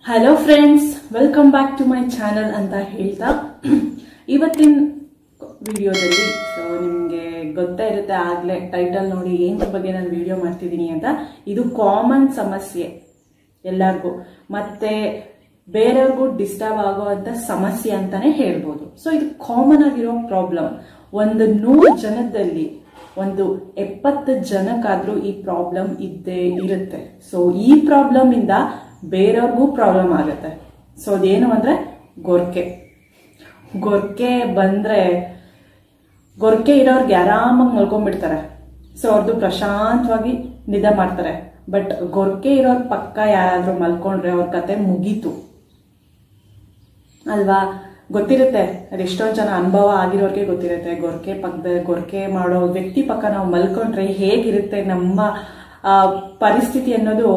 Hello friends, welcome back to my channel ಅಂತ ಹೇಳ್ತಾ ಇವತ್ತಿನ ವಿಡಿಯೋದಲ್ಲಿ ನಿಮಗೆ ಗೊತ್ತೇ ಇರುತ್ತೆ, ಆಗಲೇ ಟೈಟಲ್ ನೋಡಿ ಏನ್ರ ಬಗ್ಗೆ ನಾನು ವಿಡಿಯೋ ಮಾಡ್ತಿದ್ದೀನಿ ಅಂತ. ಇದು ಕಾಮನ್ ಸಮಸ್ಯೆ ಎಲ್ಲರಿಗೂ, ಮತ್ತೆ ಬೇರೆಯವ್ರಿಗೂ ಡಿಸ್ಟರ್ಬ್ ಆಗುವಂತ ಸಮಸ್ಯೆ ಅಂತಾನೆ ಹೇಳ್ಬೋದು. ಸೊ ಇದು ಕಾಮನ್ ಆಗಿರೋ ಪ್ರಾಬ್ಲಮ್. ಒಂದು 100 ಜನದಲ್ಲಿ ಒಂದು 70 ಜನಕ್ಕಾದ್ರೂ ಈ ಪ್ರಾಬ್ಲಮ್ ಇದ್ದೇ ಇರುತ್ತೆ. ಸೊ ಈ ಪ್ರಾಬ್ಲಮ್ ಇಂದ ಬೇರೆಯವ್ರಿಗೂ ಪ್ರಾಬ್ಲಮ್ ಆಗುತ್ತೆ. ಸೊ ಅದೇನು ಅಂದ್ರೆ ಗೊರ್ಕೆ ಬಂದ್ರೆ ಗೊರ್ಕೆ ಇರೋರ್ಗೆ ಆರಾಮಾಗಿ ಮಲ್ಕೊಂಡ್ಬಿಡ್ತಾರೆ. ಸೊ ಅವ್ರದ್ದು ಪ್ರಶಾಂತವಾಗಿ ನಿದ್ದೆ ಮಾಡ್ತಾರೆ. ಬಟ್ ಗೊರ್ಕೆ ಇರೋರ್ ಪಕ್ಕ ಯಾರಾದ್ರೂ ಮಲ್ಕೊಂಡ್ರೆ ಅವ್ರ ಕತೆ ಮುಗೀತು ಅಲ್ವಾ. ಗೊತ್ತಿರುತ್ತೆ, ಅದೆಷ್ಟೊಂದು ಜನ ಅನುಭವ ಆಗಿರೋರ್ಗೆ ಗೊತ್ತಿರುತ್ತೆ. ಗೊರ್ಕೆ ಮಾಡೋ ವ್ಯಕ್ತಿ ಪಕ್ಕ ನಾವು ಮಲ್ಕೊಂಡ್ರೆ ಹೇಗಿರುತ್ತೆ ನಮ್ಮ ಪರಿಸ್ಥಿತಿ ಅನ್ನೋದು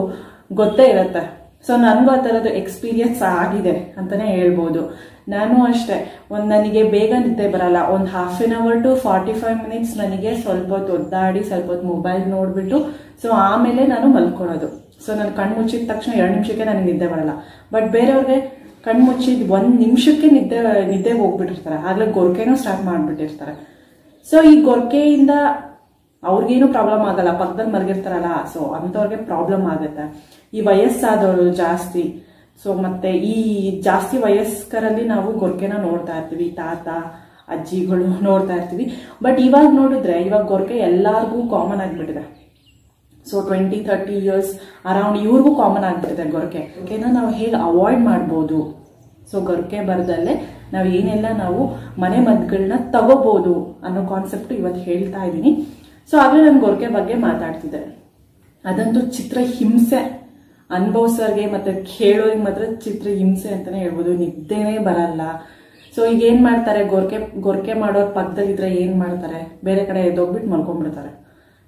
ಗೊತ್ತೇ ಇರುತ್ತೆ. ಸೊ ನನಗೂ ಆ ಥರದ್ದು ಎಕ್ಸ್ಪೀರಿಯನ್ಸ್ ಆಗಿದೆ ಅಂತಾನೆ ಹೇಳ್ಬೋದು. ನಾನು ಅಷ್ಟೇ, ನನಗೆ ಬೇಗ ನಿದ್ದೆ ಬರಲ್ಲ. ಒಂದು half an hour to 45 minutes ನನಗೆ ಸ್ವಲ್ಪ ಹೊತ್ತು ಒದ್ದಾಡಿ ಸ್ವಲ್ಪ ಹೊತ್ತು ಮೊಬೈಲ್ ನೋಡ್ಬಿಟ್ಟು ಸೊ ಆಮೇಲೆ ನಾನು ಮಲ್ಕೊಳ್ಳೋದು. ಸೊ ನಾನು ಕಣ್ಣು ಮುಚ್ಚಿದ ತಕ್ಷಣ 2 ನಿಮಿಷಕ್ಕೆ ನನಗೆ ನಿದ್ದೆ ಬರಲ್ಲ. ಬಟ್ ಬೇರೆಯವ್ರಿಗೆ ಕಣ್ಣು ಮುಚ್ಚಿದ 1 ನಿಮಿಷಕ್ಕೆ ನಿದ್ದೆಗೆ ಹೋಗ್ಬಿಟ್ಟಿರ್ತಾರೆ, ಆಗ್ಲೇ ಗೊರ್ಕೆನೂ ಸ್ಟಾರ್ಟ್ ಮಾಡ್ಬಿಟ್ಟಿರ್ತಾರೆ. ಸೊ ಈ ಗೊರ್ಕೆಯಿಂದ ಅವ್ರಿಗೇನು ಪ್ರಾಬ್ಲಮ್ ಆಗಲ್ಲ, ಪಕ್ಕದಲ್ಲಿ ಮಲಗಿರ್ತಾರಲ್ಲ, ಸೊ ಅಂಥವ್ರಿಗೆ ಪ್ರಾಬ್ಲಮ್ ಆಗುತ್ತೆ. ಈ ವಯಸ್ಸಾದವರು ಜಾಸ್ತಿ, ಸೊ ಮತ್ತೆ ಈ ಜಾಸ್ತಿ ವಯಸ್ಕರಲ್ಲಿ ನಾವು ಗೊರ್ಕೆನ ನೋಡ್ತಾ ಇರ್ತೀವಿ, ತಾತ ಅಜ್ಜಿಗಳು ನೋಡ್ತಾ ಇರ್ತೀವಿ. ಬಟ್ ಇವಾಗ ನೋಡಿದ್ರೆ ಇವಾಗ ಗೊರ್ಕೆ ಎಲ್ಲಾರ್ಗೂ ಕಾಮನ್ ಆಗಿಬಿಟ್ಟಿದೆ. ಸೊ 20-30 ಇಯರ್ಸ್ ಅರೌಂಡ್ ಇವ್ರಿಗೂ ಕಾಮನ್ ಆಗಿಬಿಟ್ಟಿದೆ ಗೊರ್ಕೆನ ನಾವು ಹೇಗೆ ಅವಾಯ್ಡ್ ಮಾಡ್ಬೋದು. ಸೊ ಗೊರ್ಕೆ ಬರದಲ್ಲೇ ನಾವು ಏನೆಲ್ಲ ನಾವು ಮನೆ ಮದ್ದುಗಳನ್ನ ತಗೋಬಹುದು ಅನ್ನೋ ಕಾನ್ಸೆಪ್ಟ್ ಇವತ್ತು ಹೇಳ್ತಾ ಇದ್ದೀನಿ. ಸೊ ಆಗಲೇ ನಾನು ಗೊರ್ಕೆ ಬಗ್ಗೆ ಮಾತಾಡ್ತಿದ್ದೆ. ಅದಂತೂ ಚಿತ್ರ ಹಿಂಸೆ ಅನುಭವಿಸೋರ್ಗೆ ಮತ್ತೆ ಕೇಳೋರಿಗೆ ಮಾತ್ರ ಚಿತ್ರ ಹಿಂಸೆ ಅಂತಾನೆ ಹೇಳ್ಬೋದು. ನಿದ್ದೆನೇ ಬರಲ್ಲ. ಸೊ ಈಗ ಏನ್ ಮಾಡ್ತಾರೆ, ಗೊರ್ಕೆ ಮಾಡೋರ್ ಪಕ್ಕದಲ್ಲಿದ್ರೆ ಏನ್ ಮಾಡ್ತಾರೆ, ಬೇರೆ ಕಡೆ ಎದ್ದೋಗ್ಬಿಟ್ಟು ಮಲ್ಕೊಂಡ್ಬಿಡ್ತಾರೆ.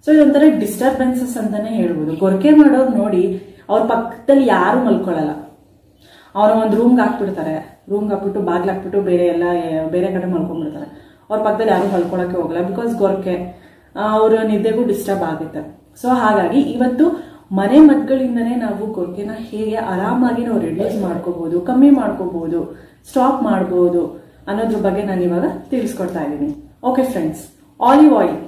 ಸೊ ಇದೊಂಥರ ಡಿಸ್ಟರ್ಬೆನ್ಸಸ್ ಅಂತಾನೆ ಹೇಳ್ಬೋದು. ಗೊರ್ಕೆ ಮಾಡೋರು ನೋಡಿ ಅವ್ರ ಪಕ್ಕದಲ್ಲಿ ಯಾರು ಮಲ್ಕೊಳ್ಳಲ್ಲ, ಅವ್ರ ಒಂದು ರೂಮ್ಗೆ ಹಾಕ್ಬಿಟ್ಟು ಬಾಗ್ಲು ಹಾಕ್ಬಿಟ್ಟು ಬೇರೆ ಕಡೆ ಮಲ್ಕೊಂಡ್ಬಿಡ್ತಾರೆ. ಅವ್ರ ಪಕ್ಕದಲ್ಲಿ ಯಾರು ಮಲ್ಕೊಳಕ್ಕೆ ಹೋಗಲ್ಲ, ಬಿಕಾಸ್ ಗೊರ್ಕೆ ಅವ್ರ ನಿದ್ದೆಗೂ ಡಿಸ್ಟರ್ಬ್ ಆಗುತ್ತೆ. ಸೊ ಹಾಗಾಗಿ ಇವತ್ತು ಮನೆ ಮದ್ದುಗಳಿಂದನೇ ನಾವು ಗೊರ್ಕೆನ ಹೇಗೆ ಆರಾಮಾಗಿ ನಾವು ರಿಡ್ಯೂಸ್ ಮಾಡ್ಕೋಬಹುದು, ಕಮ್ಮಿ ಮಾಡ್ಕೋಬಹುದು, ಸ್ಟಾಪ್ ಮಾಡಬಹುದು ಅನ್ನೋದ್ರ ಬಗ್ಗೆ ನಾನು ಇವಾಗ ತಿಳಿಸ್ಕೊಡ್ತಾ ಇದ್ದೀನಿ. ಓಕೆ ಫ್ರೆಂಡ್ಸ್, ಆಲಿವ್ ಆಯಿಲ್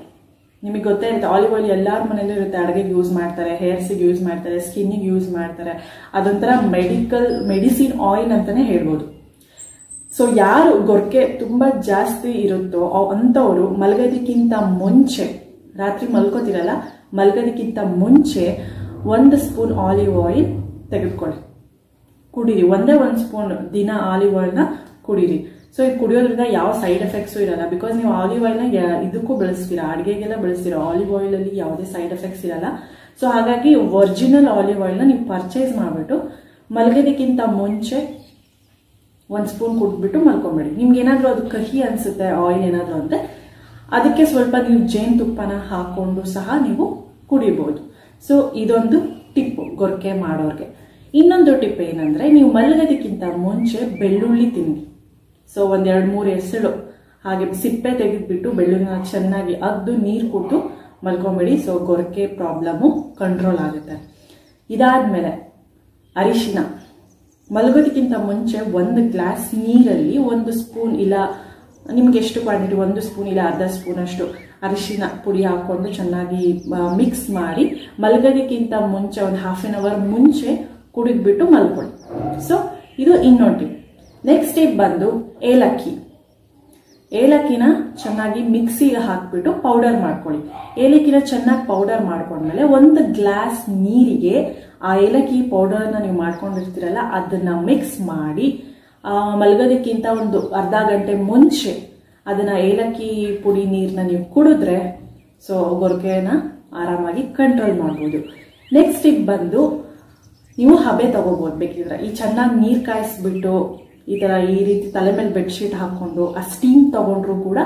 ನಿಮಗೆ ಗೊತ್ತೇ ಇರುತ್ತೆ. ಆಲಿವ್ ಆಯಿಲ್ ಎಲ್ಲಾರ ಮನೇಲೂ ಇರುತ್ತೆ. ಅಡುಗೆಗೆ ಯೂಸ್ ಮಾಡ್ತಾರೆ, ಹೇರ್ಸಿಗೆ ಯೂಸ್ ಮಾಡ್ತಾರೆ, ಸ್ಕಿನ್ನಿಗೆ ಯೂಸ್ ಮಾಡ್ತಾರೆ. ಅದೊಂಥರ ಮೆಡಿಸಿನ್ ಆಯಿಲ್ ಅಂತಾನೆ ಹೇಳ್ಬೋದು. ಸೊ ಯಾರು ಗೊರ್ಕೆ ತುಂಬಾ ಜಾಸ್ತಿ ಇರುತ್ತೋ ಅಂಥವ್ರು ಮಲಗೋದಕ್ಕಿಂತ ಮುಂಚೆ, ರಾತ್ರಿ ಮಲ್ಕೋತಿರಲ್ಲ, ಮಲಗೋದಕ್ಕಿಂತ ಮುಂಚೆ 1 ಸ್ಪೂನ್ ಆಲಿವ್ ಆಯಿಲ್ ತೆಗೆದುಕೊಳ್ಳಿ, ಕುಡೀರಿ. ಒಂದೇ 1 ಸ್ಪೂನ್ ದಿನ ಆಲಿವ್ ಆಯಿಲ್ನ ಕುಡೀರಿ. ಸೊ ಇದು ಕುಡಿಯೋದ್ರಿಂದ ಯಾವ ಸೈಡ್ ಎಫೆಕ್ಟ್ಸು ಇರಲ್ಲ, ಬಿಕಾಸ್ ನೀವು ಆಲಿವ್ ಆಯಿಲ್ನ ಇದಕ್ಕೂ ಬಳಸ್ತೀರಾ, ಅಡುಗೆಗೆಲ್ಲ ಬಳಸ್ತೀರಾ. ಆಲಿವ್ ಆಯಿಲ್ ಅಲ್ಲಿ ಯಾವುದೇ ಸೈಡ್ ಎಫೆಕ್ಟ್ಸ್ ಇರಲ್ಲ. ಸೊ ಹಾಗಾಗಿ ಒರಿಜಿನಲ್ ಆಲಿವ್ ಆಯಿಲ್ನ ನೀವು ಪರ್ಚೇಸ್ ಮಾಡಿಬಿಟ್ಟು ಮಲಗೋದಕ್ಕಿಂತ ಮುಂಚೆ 1 ಸ್ಪೂನ್ ಕುಡಿದ್ಬಿಟ್ಟು ಮಲ್ಕೊಂಬೇಡಿ. ನಿಮ್ಗೆ ಏನಾದರೂ ಅದು ಕಹಿ ಅನ್ಸುತ್ತೆ ಆಯಿಲ್ ಏನಾದರೂ ಅಂದ್ರೆ ಅದಕ್ಕೆ ಸ್ವಲ್ಪ ನೀವು ಜೇನುತುಪ್ಪನ ಹಾಕೊಂಡು ಸಹ ನೀವು ಕುಡಿಬಹುದು. ಸೊ ಇದೊಂದು ಟಿಪ್ಪು ಗೊರ್ಕೆ ಮಾಡೋರ್ಗೆ. ಇನ್ನೊಂದು ಟಿಪ್ ಏನಂದ್ರೆ, ನೀವು ಮಲಗೋದಕ್ಕಿಂತ ಮುಂಚೆ ಬೆಳ್ಳುಳ್ಳಿ ತಿನ್ನಿ. ಸೊ 1-2-3 ಎಸಳು ಹಾಗೆ ಸಿಪ್ಪೆ ತೆಗೆದ್ಬಿಟ್ಟು ಬೆಳ್ಳುಳ್ಳಿನ ಚೆನ್ನಾಗಿ ಅಗ್ದು ನೀರು ಕುಡಿದು ಮಲ್ಕೊಂಬೇಡಿ. ಸೊ ಗೊರ್ಕೆ ಪ್ರಾಬ್ಲಮ್ಮು ಕಂಟ್ರೋಲ್ ಆಗುತ್ತೆ. ಇದಾದ್ಮೇಲೆ ಅರಿಶಿನ, ಮಲಗೋದಕ್ಕಿಂತ ಮುಂಚೆ 1 ಗ್ಲಾಸ್ ನೀರಲ್ಲಿ 1 ಸ್ಪೂನ್ ಇಲ್ಲ ನಿಮ್ಗೆ ಎಷ್ಟು ಕ್ವಾಂಟಿಟಿ, 1 ಸ್ಪೂನ್ ಇಲ್ಲ ಅರ್ಧ ಸ್ಪೂನ್ ಅಷ್ಟು ಅರಿಶಿನ ಪುಡಿ ಹಾಕೊಂಡು ಚೆನ್ನಾಗಿ ಮಿಕ್ಸ್ ಮಾಡಿ ಮಲಗೋದಕ್ಕಿಂತ ಮುಂಚೆ ಒಂದು ಹಾಫ್ ಆನ್ ಅವರ್ ಮುಂಚೆ ಕುಡಿದ್ಬಿಟ್ಟು ಮಲ್ಕೊಳ್ಳಿ. ಸೊ ಇದು ಇನ್ನೊಂದು ಟಿಪ್. ನೆಕ್ಸ್ಟ್ ಟಿಪ್ ಬಂದು ಏಲಕ್ಕಿನ ಚೆನ್ನಾಗಿ ಮಿಕ್ಸಿಗೆ ಹಾಕ್ಬಿಟ್ಟು ಪೌಡರ್ ಮಾಡ್ಕೊಳ್ಳಿ. ಏಲಕ್ಕಿನ ಚೆನ್ನಾಗಿ ಪೌಡರ್ ಮಾಡ್ಕೊಂಡ್ಮೇಲೆ 1 ಗ್ಲಾಸ್ ನೀರಿಗೆ ಆ ಏಲಕ್ಕಿ ಪೌಡರ್ನ ನೀವು ಮಾಡ್ಕೊಂಡಿರ್ತೀರಲ್ಲ ಅದನ್ನ ಮಿಕ್ಸ್ ಮಾಡಿ ಮಲಗೋದಕ್ಕಿಂತ ಒಂದು ಅರ್ಧ ಗಂಟೆ ಮುಂಚೆ ಅದನ್ನ ಏಲಕ್ಕಿ ಪುಡಿ ನೀರನ್ನ ನೀವು ಕುಡಿದ್ರೆ ಸೊ ಗೊರ್ಕೆನ ಆರಾಮಾಗಿ ಕಂಟ್ರೋಲ್ ಮಾಡ್ಬೋದು. ನೆಕ್ಸ್ಟ್ ಟಿಪ್ ಬಂದು, ನೀವು ಹಬೆ ತಗೋಬಹುದು ಬೇಕಿದ್ರೆ. ಈ ಚೆನ್ನಾಗಿ ನೀರು ಕಾಯಿಸ್ಬಿಟ್ಟು ಈ ರೀತಿ ತಲೆ ಮೇಲೆ ಬೆಡ್ಶೀಟ್ ಹಾಕೊಂಡು ಆ ಸ್ಟೀಮ್ ತಗೊಂಡ್ರು ಕೂಡ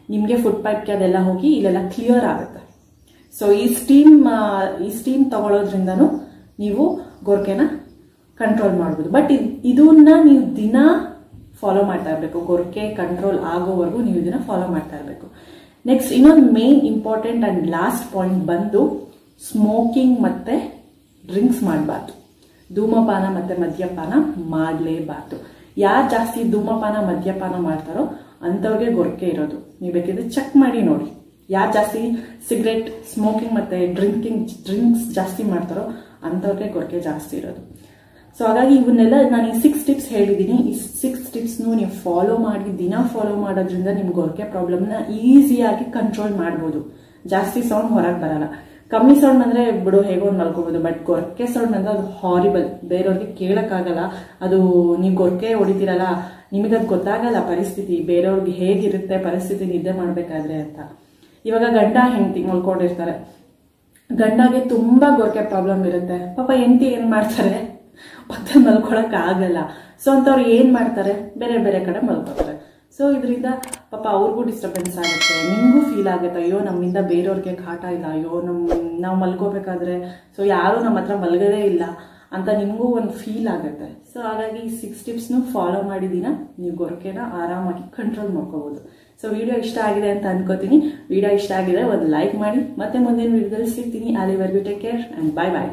ನಿಮಗೆ ಫುಡ್ ಪೈಪ್ಗೆ ಅದೆಲ್ಲ ಹೋಗಿ ಇಲ್ಲೆಲ್ಲ ಕ್ಲಿಯರ್ ಆಗುತ್ತೆ. ಸೊ ಈ ಸ್ಟೀಮ್ ತಗೊಳ್ಳೋದ್ರಿಂದನೂ ನೀವು ಗೊರ್ಕೆನ ಕಂಟ್ರೋಲ್ ಮಾಡ್ಬೋದು. ಬಟ್ ಇದನ್ನ ನೀವು ದಿನ ಫಾಲೋ ಮಾಡ್ತಾ ಇರಬೇಕು. ಗೊರ್ಕೆ ಕಂಟ್ರೋಲ್ ಆಗೋವರೆಗೂ ನೀವು ಇದನ್ನ ಫಾಲೋ ಮಾಡ್ತಾ ಇರಬೇಕು. ನೆಕ್ಸ್ಟ್ ಇನ್ನೊಂದು main important and last point ಬಂದು ಸ್ಮೋಕಿಂಗ್ ಮತ್ತೆ ಡ್ರಿಂಕ್ಸ್ ಮಾಡಬಾರ್ದು. ಧೂಮಪಾನ ಮತ್ತೆ ಮದ್ಯಪಾನ ಮಾಡಲೇಬಾರ್ದು. ಯಾರು ಜಾಸ್ತಿ ಧೂಮಪಾನ ಮದ್ಯಪಾನ ಮಾಡ್ತಾರೋ ಅಂಥವ್ರಿಗೆ ಗೊರಕೆ ಇರೋದು. ನೀವು ಬೇಕಿದ್ರೆ ಚೆಕ್ ಮಾಡಿ ನೋಡಿ, ಯಾರು ಜಾಸ್ತಿ ಸಿಗರೆಟ್ ಸ್ಮೋಕಿಂಗ್ ಮತ್ತೆ ಡ್ರಿಂಕ್ಸ್ ಜಾಸ್ತಿ ಮಾಡ್ತಾರೋ ಅಂಥವ್ರಿಗೆ ಗೊರಕೆ ಜಾಸ್ತಿ ಇರೋದು. ಸೊ ಹಾಗಾಗಿ ಇವನ್ನೆಲ್ಲ ನಾನು ಈ 6 ಟಿಪ್ಸ್ ಹೇಳಿದ್ದೀನಿ. ಈ 6 ಟಿಪ್ಸ್ನು ನೀವು ಫಾಲೋ ಮಾಡಿ, ದಿನ ಫಾಲೋ ಮಾಡೋದ್ರಿಂದ ನಿಮ್ಗೆ ಗೊರಕೆ ಪ್ರಾಬ್ಲಮ್ನ ಈಸಿಯಾಗಿ ಕಂಟ್ರೋಲ್ ಮಾಡ್ಬೋದು. ಜಾಸ್ತಿ ಸೌಂಡ್ ಹೊರಗೆ ಬರಲ್ಲ. ಕಮ್ಮಿ ಸೌಂಡ್ ಅಂದ್ರೆ ಬಿಡು ಹೇಗೋ ಒಂದು ಮಲ್ಕೋಬಹುದು. ಬಟ್ ಗೊರಕೆ ಸೌಂಡ್ ಅಂದ್ರೆ ಅದು ಹಾರಿಬಲ್, ಬೇರೆಯವ್ರಿಗೆ ಕೇಳಕ್ಕಾಗಲ್ಲ. ಅದು ನೀವು ಗೊರಕೆ ಹೊಡಿತೀರಲ್ಲ, ನಿಮಗದು ಗೊತ್ತಾಗಲ್ಲ ಪರಿಸ್ಥಿತಿ, ಬೇರೆಯವ್ರಿಗೆ ಹೇಗಿರುತ್ತೆ ಪರಿಸ್ಥಿತಿ ನಿದ್ದೆ ಮಾಡ್ಬೇಕಾದ್ರೆ ಅಂತ. ಇವಾಗ ಗಂಡ ಹೆಂಡತಿ ಮಲ್ಕೊಂಡಿರ್ತಾರೆ, ಗಂಡಗೆ ತುಂಬಾ ಗೊರಕೆ ಪ್ರಾಬ್ಲಮ್ ಇರುತ್ತೆ. ಪಾಪ ಹೆಂಡತಿ ಏನ್ ಮಾಡ್ತಾರೆ, ಪಕ್ಕದಲ್ಲಿ ಮಲ್ಕೊಳಕ್ ಆಗಲ್ಲ. ಸೊ ಅಂತವ್ರು ಏನ್ ಮಾಡ್ತಾರೆ, ಬೇರೆ ಬೇರೆ ಕಡೆ ಮಲ್ಕೋತಾರೆ. ಸೊ ಇದರಿಂದ ಪಾಪ ಅವ್ರಿಗೂ ಡಿಸ್ಟರ್ಬೆನ್ಸ್ ಆಗುತ್ತೆ, ನಿಮಗೂ ಫೀಲ್ ಆಗುತ್ತೆ, ಅಯ್ಯೋ ನಮ್ಮಿಂದ ಬೇರೆಯವ್ರಿಗೆ ಕಾಟ ಇಲ್ಲ, ಅಯ್ಯೋ ನಾವು ಮಲ್ಕೋಬೇಕಾದ್ರೆ ಸೊ ಯಾರು ನಮ್ಮ ಹತ್ರ ಮಲ್ಗದೇ ಇಲ್ಲ ಅಂತ ನಿಮಗೂ ಒಂದು ಫೀಲ್ ಆಗುತ್ತೆ. ಸೊ ಹಾಗಾಗಿ ಈ 6 ಟಿಪ್ಸ್ನು ಫಾಲೋ ಮಾಡಿದಿನ ನೀವು ಗೊರಕೆನ ಆರಾಮಾಗಿ ಕಂಟ್ರೋಲ್ ಮಾಡ್ಕೋಬಹುದು. ಸೊ ವಿಡಿಯೋ ಇಷ್ಟ ಆಗಿದೆ ಅಂತ ಅನ್ಕೋತೀನಿ. ವಿಡಿಯೋ ಇಷ್ಟ ಆಗಿದೆ ಒಂದು ಲೈಕ್ ಮಾಡಿ, ಮತ್ತೆ ಮುಂದಿನ ವಿಡಿಯೋದಲ್ಲಿ ಸಿಗ್ತೀನಿ. ಅಲ್ಲಿವರೆಗೂ take care and bye bye.